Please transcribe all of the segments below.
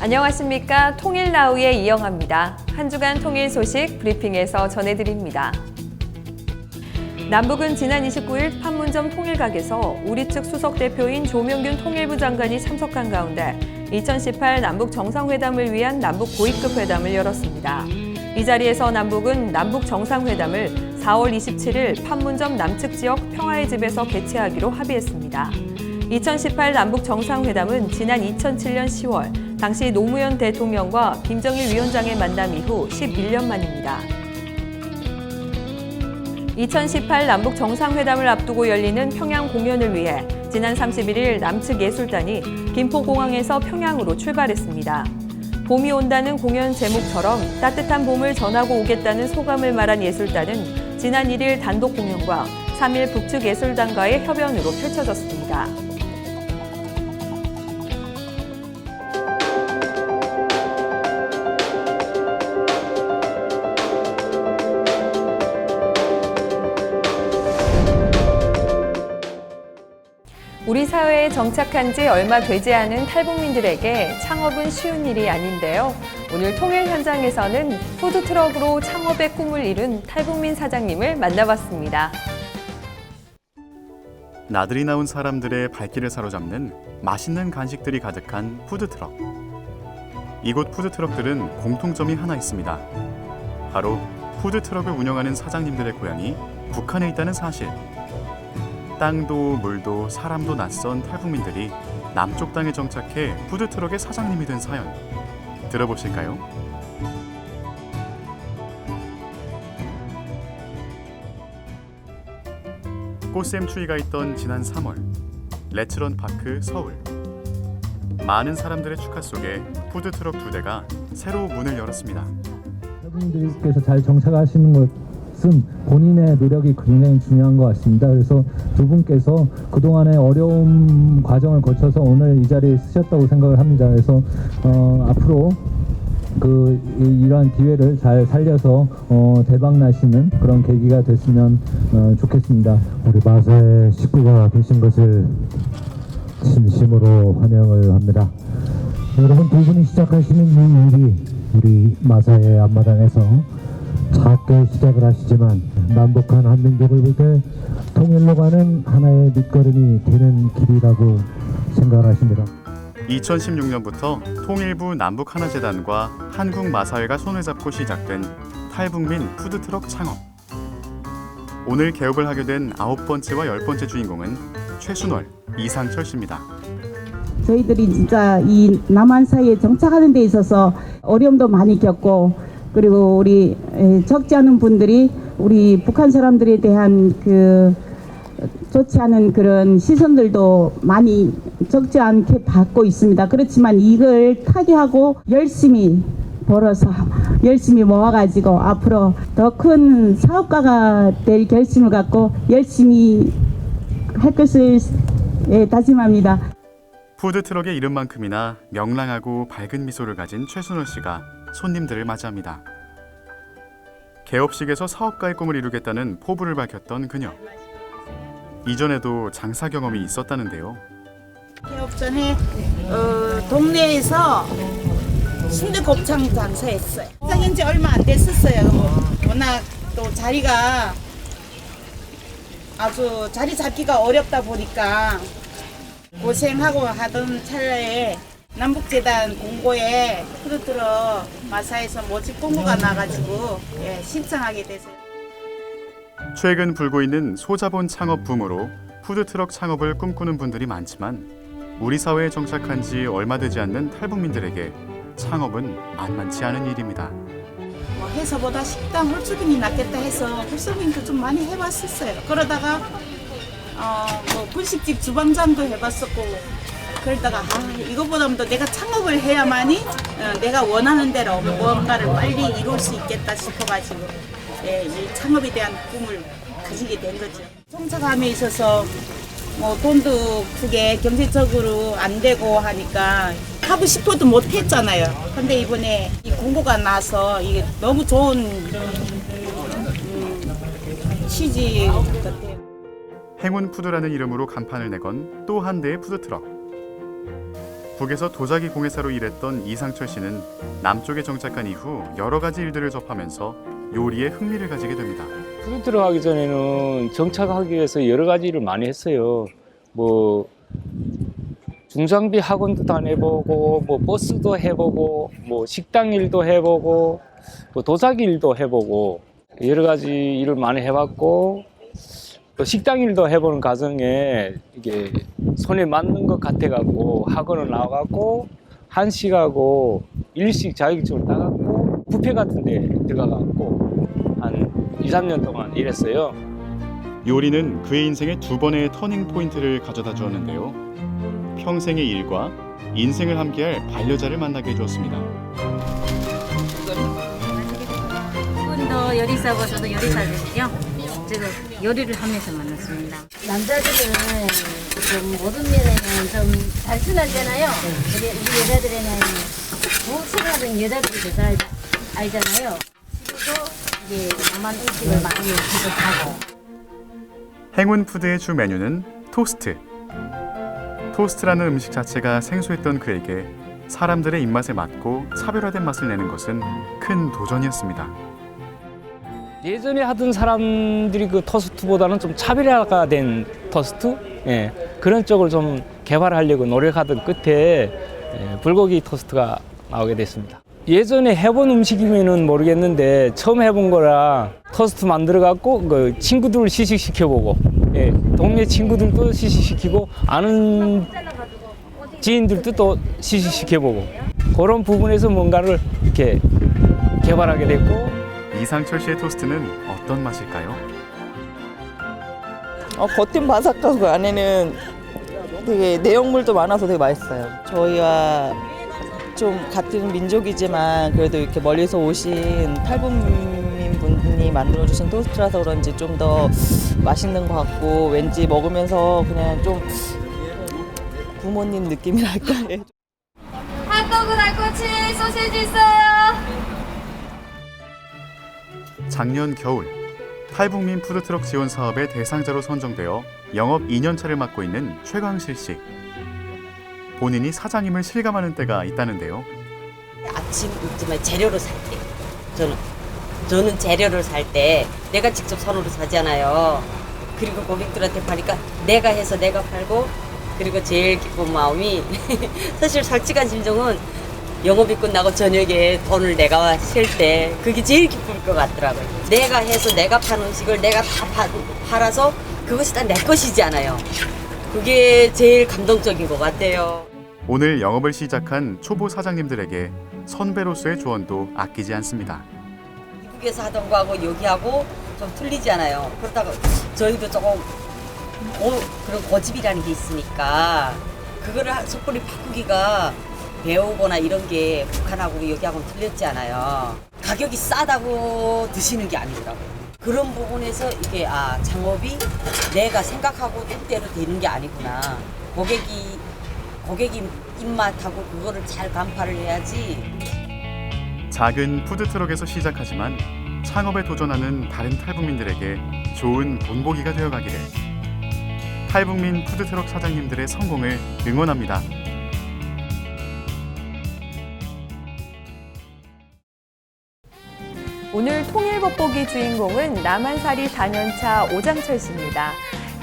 안녕하십니까. 통일나우의 이영아입니다. 한 주간 통일 소식 브리핑에서 전해드립니다. 남북은 지난 29일 판문점 통일각에서 우리 측 수석 대표인 조명균 통일부 장관이 참석한 가운데 2018 남북 정상회담을 위한 남북 고위급 회담을 열었습니다. 이 자리에서 남북은 남북 정상회담을 4월 27일 판문점 남측 지역 평화의 집에서 개최하기로 합의했습니다. 2018 남북 정상회담은 지난 2007년 10월 당시 노무현 대통령과 김정일 위원장의 만남 이후 11년 만입니다. 2018 남북 정상회담을 앞두고 열리는 평양 공연을 위해 지난 31일 남측 예술단이 김포공항에서 평양으로 출발했습니다. 봄이 온다는 공연 제목처럼 따뜻한 봄을 전하고 오겠다는 소감을 말한 예술단은 지난 1일 단독 공연과 3일 북측 예술단과의 협연으로 펼쳐졌습니다. 우리 사회에 정착한 지 얼마 되지 않은 탈북민들에게 창업은 쉬운 일이 아닌데요. 오늘 통일 현장에서는 푸드트럭으로 창업의 꿈을 이룬 탈북민 사장님을 만나봤습니다. 나들이 나온 사람들의 발길을 사로잡는 맛있는 간식들이 가득한 푸드트럭. 이곳 푸드트럭들은 공통점이 하나 있습니다. 바로 푸드트럭을 운영하는 사장님들의 고향이 북한에 있다는 사실. 땅도 물도 사람도 낯선 탈북민들이 남쪽 땅에 정착해 푸드트럭의 사장님이 된 사연 들어보실까요? 꽃샘 추위가 있던 지난 3월 레츠런 파크 서울. 많은 사람들의 축하 속에 푸드트럭 2대가 새로 문을 열었습니다. 탈북민들께서 잘 정착하시는 것은 본인의 노력이 굉장히 중요한 것 같습니다. 그래서 두 분께서 그동안의 어려운 과정을 거쳐서 오늘 이 자리에 쓰셨다고 생각을 합니다. 그래서 앞으로 이러한 기회를 잘 살려서 대박 나시는 그런 계기가 됐으면 좋겠습니다. 우리 마사의 식구가 되신 것을 진심으로 환영을 합니다. 여러분, 두 분이 시작하시는 이 일이 우리 마사의 앞마당에서 작게 시작을 하시지만 남북한 한민족을 위해 통일로 가는 하나의 밑거름이 되는 길이라고 생각하십니다. 2016년부터 통일부 남북하나재단과 한국마사회가 손을 잡고 시작된 탈북민 푸드트럭 창업. 오늘 개업을 하게 된 9번째와 10번째 주인공은 최순월, 이상철 씨입니다. 저희들이 진짜 이 남한 사회에 정착하는 데 있어서 어려움도 많이 겪고, 그리고 우리 적지 않은 분들이 우리 북한 사람들에 대한 좋지 않은 그런 시선들도 많이 적지 않게 받고 있습니다. 그렇지만 이걸 타개하고 열심히 벌어서 열심히 모아가지고 앞으로 더 큰 사업가가 될 결심을 갖고 열심히 할 것을 다짐합니다. 푸드트럭의 이름만큼이나 명랑하고 밝은 미소를 가진 최순월 씨가 손님들을 맞이합니다. 개업식에서 사업가의 꿈을 이루겠다는 포부를 밝혔던 그녀. 이전에도 장사 경험이 있었다는데요. 개업 전에 동네에서 순대곱창 장사했어요. 시작한 지 얼마 안 됐었어요. 워낙 또 자리가 아주 자리 잡기가 어렵다 보니까 고생하고 하던 찰나에 남북재단 공고에 푸드트럭 마사에서 모집 공고가 나가지고 신청하게 됐어요. 최근 불고 있는 소자본 창업 붐으로 푸드트럭 창업을 꿈꾸는 분들이 많지만 우리 사회에 정착한 지 얼마 되지 않는 탈북민들에게 창업은 만만치 않은 일입니다. 회사보다 식당 홀쭉임이 낫겠다 해서 홀쭉임도 좀 많이 해봤었어요. 그러다가 분식집 주방장도 해봤었고, 그러다가 이거보다는 더 내가 창업을 해야만이 내가 원하는 대로 무언가를 빨리 이룰 수 있겠다 싶어가지고 이 창업에 대한 꿈을 가지게 된 거죠. 정착함에 있어서 돈도 크게 경제적으로 안 되고 하니까 하고 싶어도 못 했잖아요. 근데 이번에 이 공고가 나서 이게 너무 좋은 취지 같아요. 행운푸드라는 이름으로 간판을 내건 또 한 대의 푸드트럭. 북에서 도자기 공예사로 일했던 이상철 씨는 남쪽에 정착한 이후 여러 가지 일들을 접하면서 요리에 흥미를 가지게 됩니다. 푸드 들어가기 전에는 정착하기 위해서 여러 가지 일을 많이 했어요. 뭐 중장비 학원도 다녀보고, 뭐 버스도 해보고, 뭐 식당 일도 해보고, 뭐 도자기 일도 해보고 여러 가지 일을 많이 해봤고, 또 식당 일도 해보는 과정에 이게 손에 맞는 것 같아갖고 학원을 나와갖고 한식하고 일식 자격증을 따갖고 뷔페 같은 데 들어가갖고 한 2, 3년 동안 일했어요. 요리는 그의 인생의 두 번의 터닝 포인트를 가져다 주었는데요. 평생의 일과 인생을 함께할 반려자를 만나게 해주었습니다. 이분도 요리사고 저도 요리사거든요. 제가 요리를 하면서 만났습니다. 남자들은 좀 모든 면에는 좀 단순하잖아요. 우리 여자들에는 무엇을 여자들이 잘 알잖아요. 그리고 이제 남한 음식을 많이 기억하고. 행운푸드의 주 메뉴는 토스트. 토스트라는 음식 자체가 생소했던 그에게 사람들의 입맛에 맞고 차별화된 맛을 내는 것은 큰 도전이었습니다. 예전에 하던 사람들이 그 토스트보다는 좀 차별화가 된 토스트? 예, 그런 쪽을 좀 개발하려고 노력하던 끝에 불고기 토스트가 나오게 됐습니다. 예전에 해본 음식이면은 모르겠는데 처음 해본 거라 토스트 만들어갖고 그 친구들을 시식시켜보고, 예, 동네 친구들도 시식시키고 아는 지인들도 또 시식시켜보고 그런 부분에서 뭔가를 이렇게 개발하게 됐고. 이상철 씨의 토스트는 어떤 맛일까요? 겉은 바삭하고 안에는 되게 내용물도 많아서 되게 맛있어요. 저희와 좀 같은 민족이지만 그래도 이렇게 멀리서 오신 탈북민 분이 만들어주신 토스트라서 그런지 좀 더 맛있는 것 같고, 왠지 먹으면서 그냥 좀 부모님 느낌이랄까. 핫도그 달꼬치 소시지 있어요. 작년 겨울 탈북민 푸드트럭 지원 사업의 대상자로 선정되어 영업 2년차를 맡고 있는 최광실 씨. 본인이 사장님을 실감하는 때가 있다는데요. 아침에 재료를 살 때, 저는 재료를 살 때 내가 직접 손으로 사잖아요. 그리고 고객들한테 파니까 내가 해서 내가 팔고, 그리고 제일 기쁜 마음이 사실 솔직한 심정은 영업이 끝나고 저녁에 돈을 내가 셀 때 그게 제일 기쁠 것 같더라고요. 내가 해서 내가 판 음식을 내가 다 팔아서 그것이 다 내 것이잖아요. 그게 제일 감동적인 것 같아요. 오늘 영업을 시작한 초보 사장님들에게 선배로서의 조언도 아끼지 않습니다. 미국에서 하던 거하고 여기하고 좀 틀리잖아요. 그렇다고 저희도 조금 그런 고집이라는 게 있으니까 그거를 섣불리 바꾸기가 배우거나 이런 게 북한하고 여기하고는 틀렸지 않아요. 가격이 싸다고 드시는 게 아니더라고요. 그런 부분에서 이게 창업이 내가 생각하고 뜻대로 되는 게 아니구나. 고객이 입맛하고 그거를 잘 간파를 해야지. 작은 푸드트럭에서 시작하지만 창업에 도전하는 다른 탈북민들에게 좋은 본보기가 되어가기를. 탈북민 푸드트럭 사장님들의 성공을 응원합니다. 오늘 통일복보기 주인공은 남한살이 4년차 오장철 씨입니다.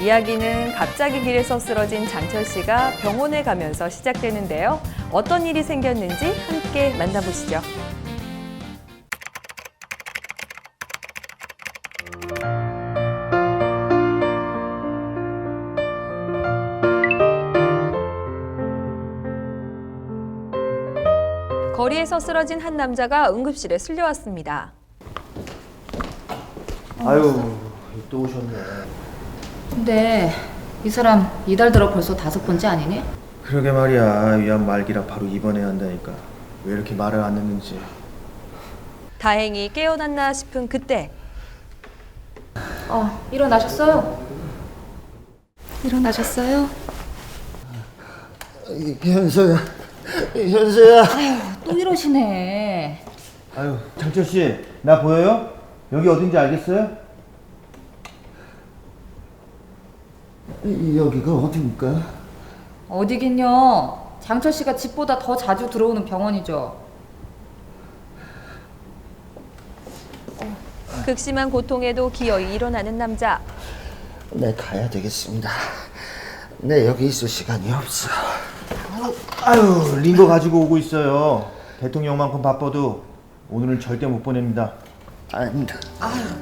이야기는 갑자기 길에서 쓰러진 장철 씨가 병원에 가면서 시작되는데요. 어떤 일이 생겼는지 함께 만나보시죠. 거리에서 쓰러진 한 남자가 응급실에 실려왔습니다. 아유, 또 오셨네. 근데 이 사람 이달 들어 벌써 5번째 아니니? 그러게 말이야. 위암 말기라 바로 입원해야 한다니까. 왜 이렇게 말을 안 듣는지. 다행히 깨어났나 싶은 그때. 일어나셨어요? 일어나셨어요? 현서야, 현서야. 아유, 또 이러시네. 아유, 장철 씨, 나 보여요? 여기 어딘지 알겠어요? 여기가 어디입니까? 어디긴요. 장철 씨가 집보다 더 자주 들어오는 병원이죠. 극심한 고통에도 기어이 일어나는 남자. 네, 가야 되겠습니다. 네, 여기 있을 시간이 없어. 아유, 링거 가지고 오고 있어요. 대통령만큼 바빠도 오늘은 절대 못 보냅니다. 아닙니다.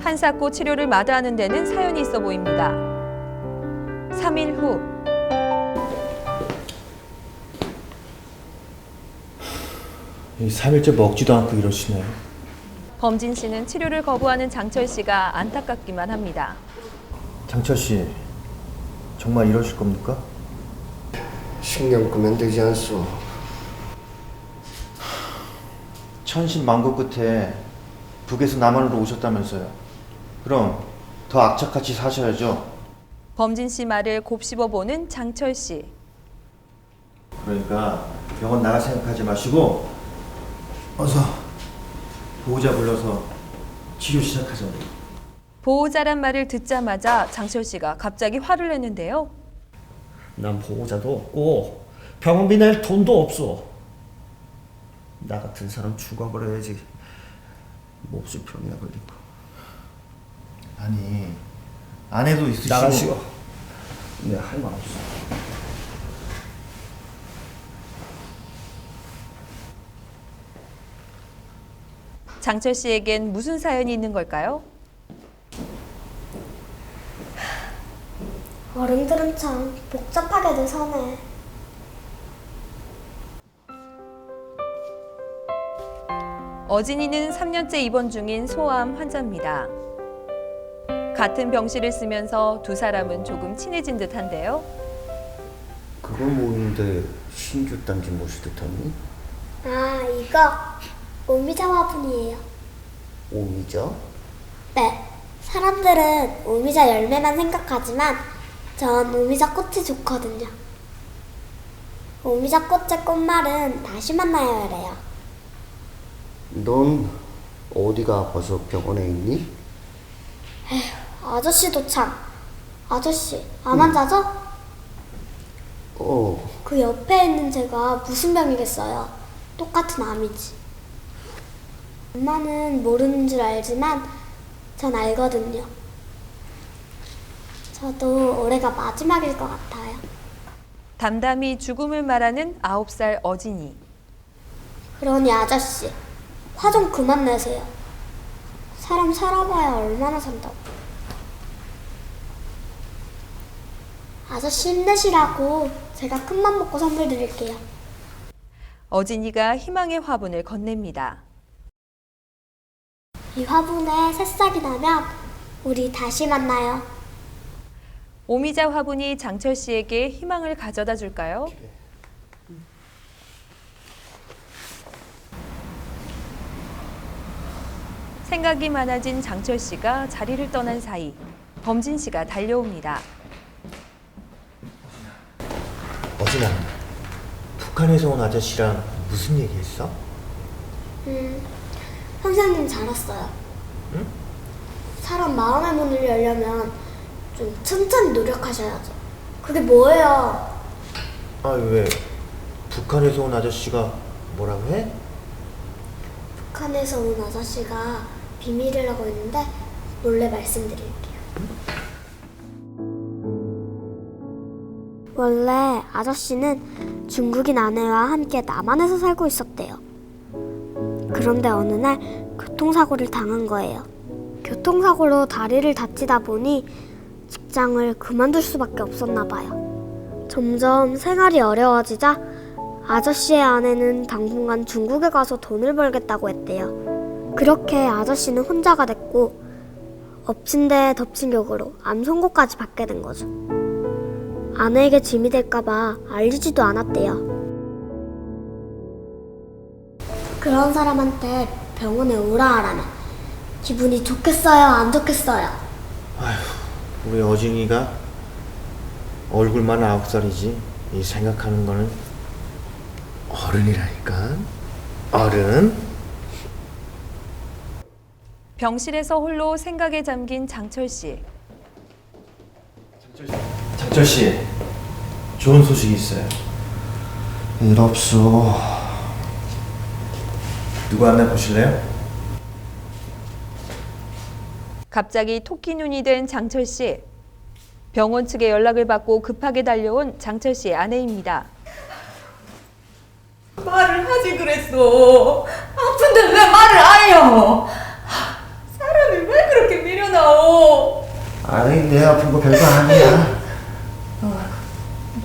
한사코 치료를 마다하는 데는 사연이 있어 보입니다. 3일 후 이 3일째 먹지도 않고 이러시네요. 범진 씨는 치료를 거부하는 장철 씨가 안타깝기만 합니다. 장철 씨, 정말 이러실 겁니까? 신경 끄면 되지 않소. 천신만고 끝에 북에서 남한으로 오셨다면서요. 그럼 더 악착같이 사셔야죠. 범진 씨 말을 곱씹어 보는 장철 씨. 그러니까 병원 나갈 생각하지 마시고 어서 보호자 불러서 치료 시작하자고요. 보호자란 말을 듣자마자 장철 씨가 갑자기 화를 내는데요. 난 보호자도 없고 병원비 낼 돈도 없어. 나 같은 사람 죽어버려야지. 몹시 병이나 걸리고. 아니, 아내도 있으시고. 나가시오. 네, 할 말 없어. 장철 씨에겐 무슨 사연이 있는 걸까요? 어른들은 참 복잡하게들 사네. 어진이는 3년째 입원 중인 소아암 환자입니다. 같은 병실을 쓰면서 두 사람은 조금 친해진 듯한데요. 그건 뭐인데 신주 딴지 모시 듯하니? 아, 이거 오미자 화분이에요. 오미자? 네, 사람들은 오미자 열매만 생각하지만 전 오미자 꽃이 좋거든요. 오미자 꽃의 꽃말은 다시 만나요 래요. 넌 어디가 아파서 병원에 있니? 에휴, 아저씨도 참. 아저씨, 암 환자죠? 그 옆에 있는 제가 무슨 병이겠어요? 똑같은 암이지. 엄마는 모르는 줄 알지만 전 알거든요. 저도 올해가 마지막일 것 같아요. 담담히 죽음을 말하는 9살 어진이. 그러니 아저씨, 화 좀 그만 내세요. 사람 살아봐야 얼마나 산다고. 아저씨 힘내시라고 제가 큰맘 먹고 선물 드릴게요. 어진이가 희망의 화분을 건넵니다. 이 화분에 새싹이 나면 우리 다시 만나요. 오미자 화분이 장철 씨에게 희망을 가져다 줄까요? 생각이 많아진 장철 씨가 자리를 떠난 사이 범진 씨가 달려옵니다. 어진아, 북한에서 온 아저씨랑 무슨 얘기했어? 선생님 잘 왔어요. 응? 사람 마음의 문을 열려면 좀 천천히 노력하셔야죠. 그게 뭐예요? 아, 왜? 북한에서 온 아저씨가 뭐라고 해? 북한에서 온 아저씨가 비밀이라고 했는데 몰래 말씀드릴게요. 원래 아저씨는 중국인 아내와 함께 남한에서 살고 있었대요. 그런데 어느 날 교통사고를 당한 거예요. 교통사고로 다리를 다치다 보니 직장을 그만둘 수밖에 없었나 봐요. 점점 생활이 어려워지자 아저씨의 아내는 당분간 중국에 가서 돈을 벌겠다고 했대요. 그렇게 아저씨는 혼자가 됐고 엎친 데 덮친 격으로 암 선고까지 받게 된 거죠. 아내에게 짐이 될까봐 알리지도 않았대요. 그런 사람한테 병원에 오라 하라면 기분이 좋겠어요, 안 좋겠어요? 아휴, 우리 어진이가 얼굴만 9살이지 이 생각하는 거는 어른이라니까. 어른. 병실에서 홀로 생각에 잠긴 장철 씨. 장철 씨, 좋은 소식이 있어요. 일 없어. 누구 안내 보실래요? 갑자기 토끼 눈이 된 장철 씨. 병원 측의 연락을 받고 급하게 달려온 장철 씨의 아내입니다. 말을 하지 그랬어. 아픈데 왜 말을 안 해요? 사람이 왜 그렇게 미련하오? 아니, 내 아픈 거 별거 아니야.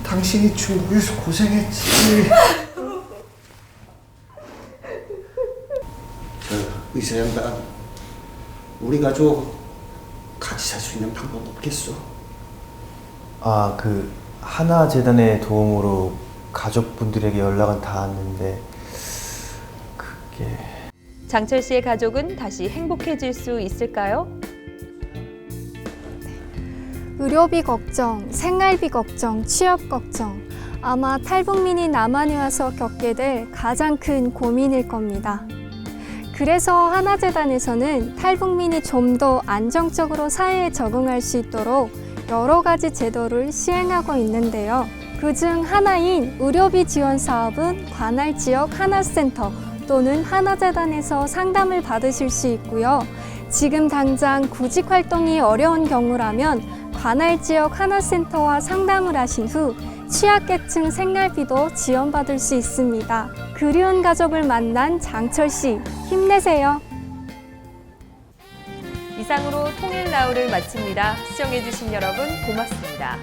당신이 중국에서 고생했지. 의사 양반, 우리 가족 같이 살 수 있는 방법 없겠어? 아, 그 하나재단의 도움으로 가족분들에게 연락은 닿았는데 그게... 장철 씨의 가족은 다시 행복해질 수 있을까요? 의료비 걱정, 생활비 걱정, 취업 걱정, 아마 탈북민이 남한에 와서 겪게 될 가장 큰 고민일 겁니다. 그래서 하나재단에서는 탈북민이 좀 더 안정적으로 사회에 적응할 수 있도록 여러 가지 제도를 시행하고 있는데요. 그중 하나인 의료비 지원 사업은 관할 지역 하나센터 또는 하나재단에서 상담을 받으실 수 있고요. 지금 당장 구직 활동이 어려운 경우라면 관할 지역 하나센터와 상담을 하신 후 취약계층 생활비도 지원받을 수 있습니다. 그리운 가족을 만난 장철 씨, 힘내세요. 이상으로 통일나우를 마칩니다. 시청해주신 여러분 고맙습니다.